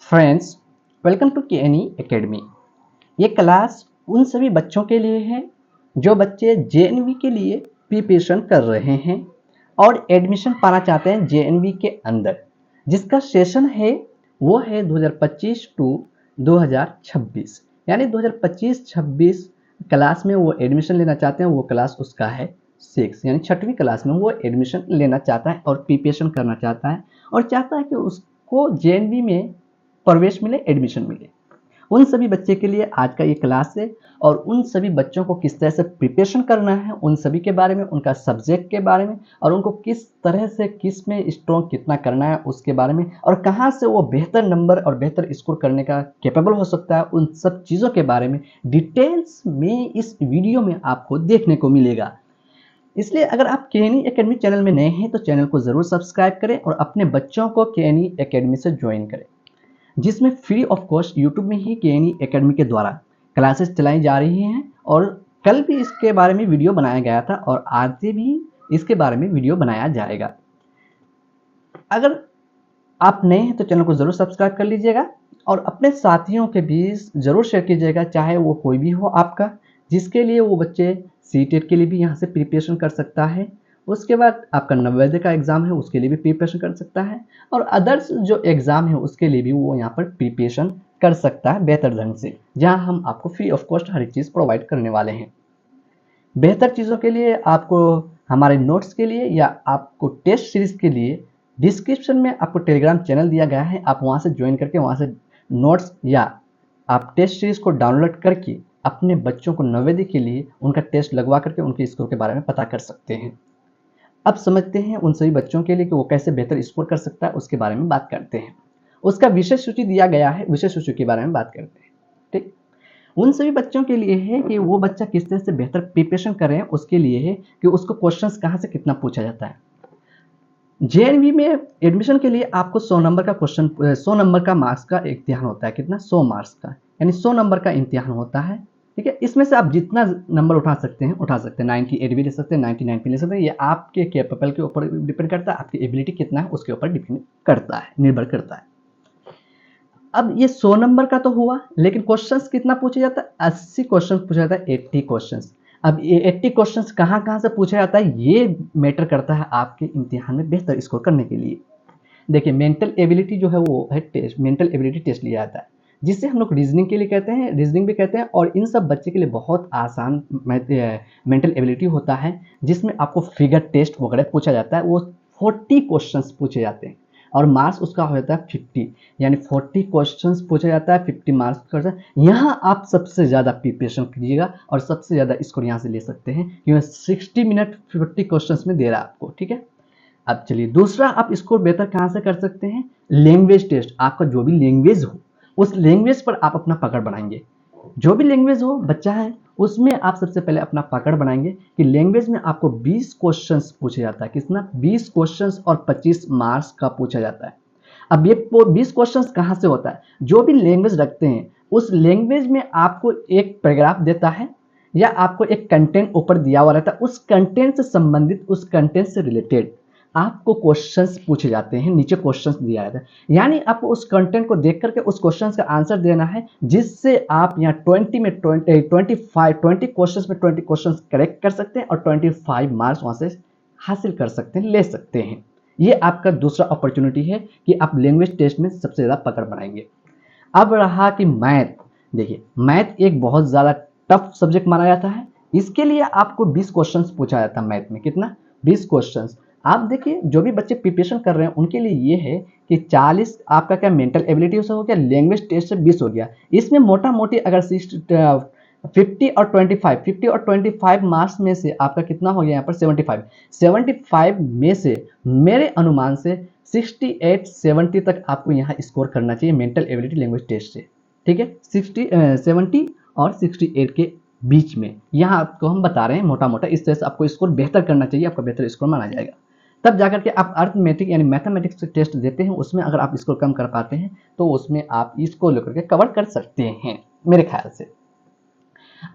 Friends, welcome to KNE academy. ये class उन सभी बच्चों के लिए है जो बच्चे जेएनवी के लिए प्रिपरेशन कर रहे हैं और एडमिशन पाना चाहते हैं जेएनवी के अंदर। जिसका सेशन है वो है 2025 टू 2026, यानी 2025-26 क्लास में वो एडमिशन लेना चाहते हैं। वो क्लास उसका है 6, यानी 6वीं क्लास में वो एडमिशन लेना चाहता है और प्रिपरेशन करना चाहता है और चाहता है कि उसको जेएनवी में प्रवेश मिले, एडमिशन मिले। उन सभी बच्चे के लिए आज का ये क्लास है और उन सभी बच्चों को किस तरह से प्रिपरेशन करना है उन सभी के बारे में, उनका सब्जेक्ट के बारे में और उनको किस तरह से किस में स्ट्रॉन्ग कितना करना है उसके बारे में और कहाँ से वो बेहतर नंबर और बेहतर स्कोर करने का कैपेबल हो सकता है, उन सब चीज़ों के बारे में डिटेल्स में इस वीडियो में आपको देखने को मिलेगा। इसलिए अगर आप केएनई एकेडमी चैनल में नए हैं तो चैनल को ज़रूर सब्सक्राइब करें और अपने बच्चों को केएनई एकेडमी से ज्वाइन करें, जिसमें फ्री ऑफ कॉस्ट यूट्यूब में ही केएनई एकेडमी के द्वारा क्लासेस चलाई जा रही हैं और कल भी इसके बारे में वीडियो बनाया गया था और आज भी इसके बारे में वीडियो बनाया जाएगा। अगर आप नए हैं तो चैनल को ज़रूर सब्सक्राइब कर लीजिएगा और अपने साथियों के बीच ज़रूर शेयर कीजिएगा, चाहे वो कोई भी हो आपका, जिसके लिए वो बच्चे सीटेट के लिए भी यहाँ से प्रिपरेशन कर सकता है। उसके बाद आपका नवोदय का एग्ज़ाम है उसके लिए भी प्रिपरेशन कर सकता है और अदर्स जो एग्ज़ाम है उसके लिए भी वो यहाँ पर प्रिपरेशन कर सकता है बेहतर ढंग से, जहाँ हम आपको फ्री ऑफ कॉस्ट हर एक चीज़ प्रोवाइड करने वाले हैं। बेहतर चीज़ों के लिए आपको हमारे नोट्स के लिए या आपको टेस्ट सीरीज़ के लिए डिस्क्रिप्शन में आपको टेलीग्राम चैनल दिया गया है, आप वहाँ से ज्वाइन करके वहाँ से नोट्स या आप टेस्ट सीरीज़ को डाउनलोड करके अपने बच्चों को नवोदय के लिए उनका टेस्ट लगवा करके उनके स्कोर के बारे में पता कर सकते हैं। अब समझते हैं उन सभी बच्चों के लिए कि वो कैसे बेहतर स्कोर कर सकता है, उसके बारे में बात करते हैं। उसका विषय सूची दिया गया है, विषय सूची के बारे में बात करते हैं। ठीक, उन सभी बच्चों के लिए है कि वो बच्चा किस तरह से बेहतर प्रिपरेशन करें, उसके लिए है कि उसको क्वेश्चंस कहाँ से कितना पूछा जाता है। जेएनवी में एडमिशन के लिए आपको 100 नंबर का क्वेश्चन 100 नंबर का मार्क्स का इम्तिहान होता है। कितना? 100 मार्क्स का, यानी 100 नंबर का इम्तिहान होता है। ठीक है, इसमें से आप जितना नंबर उठा सकते हैं 98 भी ले सकते हैं, 99 भी ले सकते हैं। ये आपके कैपेबल के ऊपर डिपेंड करता है, आपकी एबिलिटी कितना है उसके ऊपर डिपेंड करता है, निर्भर करता है। अब ये 100 नंबर का तो हुआ, लेकिन क्वेश्चंस कितना पूछा जाता है? 80 क्वेश्चन पूछा जाता है, 80 क्वेश्चंस। अब ये 80 क्वेश्चंस कहाँ से पूछा जाता है ये मैटर करता है आपके इम्तिहान में बेहतर स्कोर करने के लिए। देखिए, मेंटल एबिलिटी जो है वो है टेस्ट, मेंटल एबिलिटी टेस्ट लिया जाता है, जिसे हम लोग रीजनिंग के लिए कहते हैं, रीजनिंग भी कहते हैं। और इन सब बच्चे के लिए बहुत आसान मेंटल एबिलिटी होता है, जिसमें आपको फिगर टेस्ट वगैरह पूछा जाता है। वो 40 क्वेश्चंस पूछे जाते हैं और मार्क्स उसका हो जाता है 50, यानी 40 क्वेश्चंस पूछा जाता है, 50 मार्क्स का। यहाँ आप सबसे ज़्यादा प्रिपरेशन कीजिएगा और सबसे ज़्यादा स्कोर यहाँ से ले सकते हैं, क्योंकि 60 मिनट 50 क्वेश्चंस में दे रहा है आपको। ठीक है, अब चलिए दूसरा आप स्कोर बेहतर कहाँ से कर सकते हैं? Language test. आपका जो भी लैंग्वेज हो उस लैंग्वेज पर आप अपना पकड़ बनाएंगे। जो भी लैंग्वेज हो बच्चा है उसमें आप सबसे पहले अपना पकड़ बनाएंगे कि लैंग्वेज में आपको 20 क्वेश्चंस पूछा जाता है। कितना? 20 क्वेश्चंस और 25 मार्क्स का पूछा जाता है। अब ये 20 क्वेश्चंस कहाँ से होता है? जो भी लैंग्वेज रखते हैं उस लैंग्वेज में आपको एक पैराग्राफ देता है या आपको एक कंटेंट ऊपर दिया हुआ रहता है, उस कंटेंट से संबंधित, उस कंटेंट से रिलेटेड आपको क्वेश्चंस पूछे जाते हैं, नीचे क्वेश्चंस दिया जाता है। यानी आपको उस कंटेंट को देख करके उस क्वेश्चंस का आंसर देना है, जिससे आप यहाँ 20 क्वेश्चंस में 20 क्वेश्चंस करेक्ट कर सकते हैं और 25 मार्क्स वहाँ से हासिल कर सकते हैं, ले सकते हैं। ये आपका दूसरा अपॉर्चुनिटी है कि आप लैंग्वेज टेस्ट में सबसे ज़्यादा पकड़ बनाएंगे। अब रहा कि मैथ। देखिए, मैथ एक बहुत ज़्यादा टफ सब्जेक्ट माना जाता है। इसके लिए आपको 20 क्वेश्चंस पूछा जाता है मैथ में। कितना? 20 क्वेश्चंस। आप देखिए, जो भी बच्चे प्रिपरेशन कर रहे हैं उनके लिए ये है कि 40 आपका क्या मेंटल एबिलिटी से हो गया, लैंग्वेज टेस्ट से 20 हो गया। इसमें मोटा मोटी अगर 50 और 25 मार्क्स में से आपका कितना हो गया यहाँ पर 75 में से मेरे अनुमान से 68-70 तक आपको यहाँ स्कोर करना चाहिए मेंटल एबिलिटी लैंग्वेज टेस्ट से। ठीक है, 70 और 68 के बीच में यहाँ आपको हम बता रहे हैं मोटा मोटा। इस तरह से आपको स्कोर बेहतर करना चाहिए, आपका बेहतर स्कोर माना जाएगा। तब जाकर के आप अर्थमेटिक यानी मैथमेटिक्स टेस्ट देते हैं, उसमें अगर आप स्कोर कम कर पाते हैं तो उसमें आप इसको लेकर के कवर कर सकते हैं मेरे ख्याल से।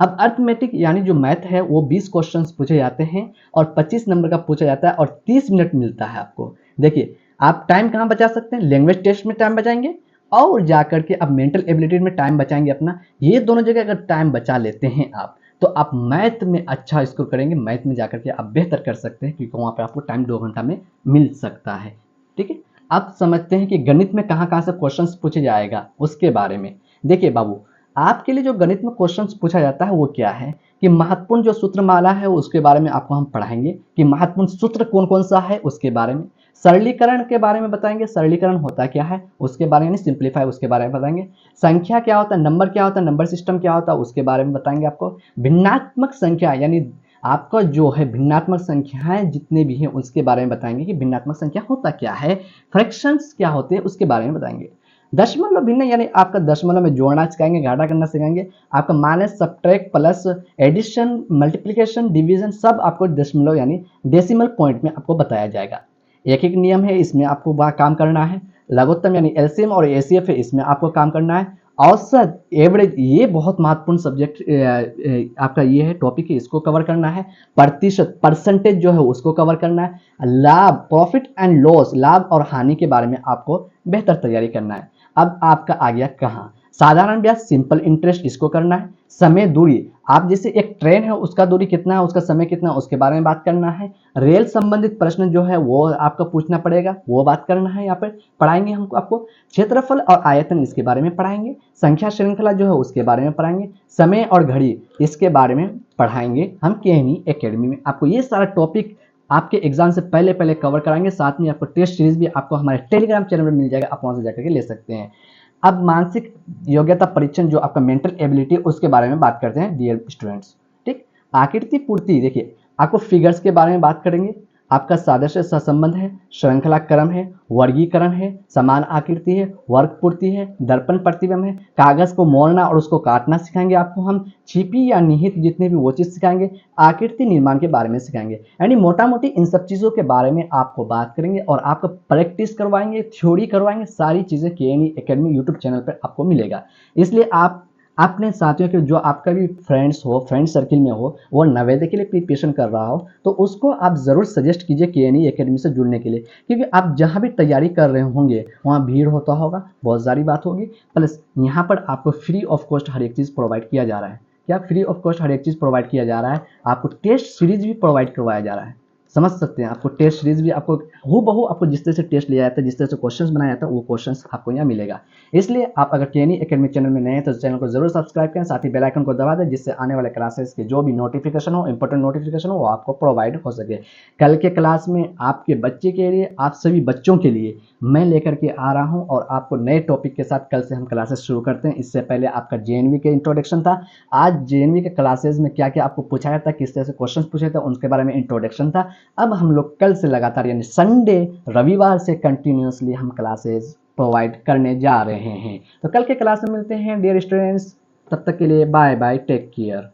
अब अर्थमेटिक यानी जो मैथ है वो 20 क्वेश्चंस पूछे जाते हैं और 25 नंबर का पूछा जाता है और 30 मिनट मिलता है आपको। देखिए, आप टाइम कहाँ बचा सकते हैं? लैंग्वेज टेस्ट में टाइम बचाएंगे और जाकर के अब मेंटल एबिलिटी में टाइम बचाएंगे अपना, ये दोनों जगह अगर टाइम बचा लेते हैं आप, तो आप मैथ में अच्छा स्कोर करेंगे, मैथ में जाकर के आप बेहतर कर सकते हैं, क्योंकि वहाँ पर आपको टाइम 2 घंटा में मिल सकता है। ठीक है, अब समझते हैं कि गणित में कहाँ कहाँ से क्वेश्चंस पूछे जाएगा उसके बारे में। देखिए बाबू, आपके लिए जो गणित में क्वेश्चंस पूछा जाता है वो क्या है कि महत्वपूर्ण जो सूत्रमाला है उसके बारे में आपको हम पढ़ाएंगे कि महत्वपूर्ण सूत्र कौन कौन सा है उसके बारे में, सरलीकरण के बारे में बताएंगे, सरलीकरण होता क्या है उसके बारे में, सिंप्लीफाई उसके बारे में बताएंगे, संख्या क्या होता है, नंबर क्या होता है, नंबर सिस्टम क्या होता है उसके बारे में बताएंगे आपको, भिन्नात्मक संख्या यानी आपका जो है भिन्नात्मक संख्याएं जितने भी हैं उसके बारे में बताएंगे कि भिन्नात्मक संख्या होता क्या है, फ्रैक्शंस क्या होते हैं उसके बारे में बताएंगे, दशमलव भिन्न यानी आपका दशमलव में जोड़ना सिखाएंगे, घाटा करना सिखाएंगे, आपका minus subtract plus addition multiplication division सब आपको दशमलव यानी डेसिमल पॉइंट में आपको बताया जाएगा। एक एक नियम है इसमें आपको काम करना है, लघुत्तम यानी एलसीएम और एसीएफ है इसमें आपको काम करना है, औसत एवरेज ये बहुत महत्वपूर्ण सब्जेक्ट आपका ये है टॉपिक है, इसको कवर करना है, प्रतिशत परसेंटेज जो है उसको कवर करना है, लाभ प्रॉफिट एंड लॉस लाभ और हानि के बारे में आपको बेहतर तैयारी करना है। अब आपका आ गया कहाँ, साधारण ब्याज सिंपल इंटरेस्ट इसको करना है, समय दूरी आप जैसे एक ट्रेन है उसका दूरी कितना है उसका समय कितना है उसके बारे में बात करना है, रेल संबंधित प्रश्न जो है वो आपका पूछना पड़ेगा वो बात करना है, यहाँ पर पढ़ाएंगे हमको आपको, क्षेत्रफल और आयतन इसके बारे में पढ़ाएंगे, संख्या श्रृंखला जो है उसके बारे में पढ़ाएंगे, समय और घड़ी इसके बारे में पढ़ाएंगे हम केएनई एकेडमी में। आपको ये सारा टॉपिक आपके एग्जाम से पहले पहले कवर कराएंगे, साथ में आपको टेस्ट सीरीज भी आपको हमारे टेलीग्राम चैनल में मिल जाएगा, आप वहां से जाकर के ले सकते हैं। अब मानसिक योग्यता परीक्षण जो आपका मेंटल एबिलिटी उसके बारे में बात करते हैं डियर स्टूडेंट्स। ठीक, आकृति पूर्ति देखिए आपको फिगर्स के बारे में बात करेंगे, आपका सादृश्य सहसंबंध है, श्रृंखला क्रम है, वर्गीकरण है, समान आकृति है, वर्ग पूर्ति है, दर्पण प्रतिबिंब है, कागज को मोड़ना और उसको काटना सिखाएंगे आपको हम, छिपी या निहित जितने भी वो चीज सिखाएंगे, आकृति निर्माण के बारे में सिखाएंगे, यानी मोटा मोटी इन सब चीजों के बारे में आपको बात करेंगे और आपको प्रैक्टिस करवाएंगे, थ्योरी करवाएंगे, सारी चीजें केएनई एकेडमी यूट्यूब चैनल पर आपको मिलेगा। इसलिए आप अपने साथियों के जो आपका भी फ्रेंड्स हो फ्रेंड सर्किल में हो वो नवोदय के लिए प्रिपरेशन कर रहा हो तो उसको आप ज़रूर सजेस्ट कीजिए केएनई एकेडमी से जुड़ने के लिए, क्योंकि आप जहाँ भी तैयारी कर रहे होंगे वहाँ भीड़ होता होगा, बहुत सारी बात होगी, प्लस यहाँ पर आपको फ्री ऑफ कॉस्ट हर एक चीज़ प्रोवाइड किया जा रहा है। क्या फ्री ऑफ कॉस्ट हर एक चीज़ प्रोवाइड किया जा रहा है, आपको टेस्ट सीरीज भी प्रोवाइड करवाया जा रहा है, समझ सकते हैं, आपको टेस्ट सीरीज भी आपको हूबहू आपको जिस तरह से टेस्ट लिया जाता है जिस तरह से क्वेश्चंस बनाया जाता है वो क्वेश्चंस आपको यहाँ मिलेगा। इसलिए आप अगर केएनई एकेडमी चैनल में नए हैं तो चैनल को जरूर सब्सक्राइब करें, साथ ही बेल आइकन को दबा दें जिससे आने वाले क्लासेस के जो भी नोटिफिकेशन हो इंपॉर्टेंट नोटिफिकेशन हो वो आपको प्रोवाइड हो सके। कल के क्लास में आपके बच्चे के लिए आप सभी बच्चों के लिए मैं लेकर के आ रहा हूँ और आपको नए टॉपिक के साथ कल से हम क्लासेस शुरू करते हैं। इससे पहले आपका जेएनवी के इंट्रोडक्शन था, आज जेएनवी के क्लासेस में क्या क्या आपको पूछा जाता है, किस तरह से क्वेश्चन पूछे थे उनके बारे में इंट्रोडक्शन था। अब हम लोग कल से लगातार यानी संडे रविवार से कंटिन्यूसली हम क्लासेस प्रोवाइड करने जा रहे हैं। तो कल के क्लास में मिलते हैं डियर स्टूडेंट्स, तब तक के लिए बाय बाय, टेक केयर।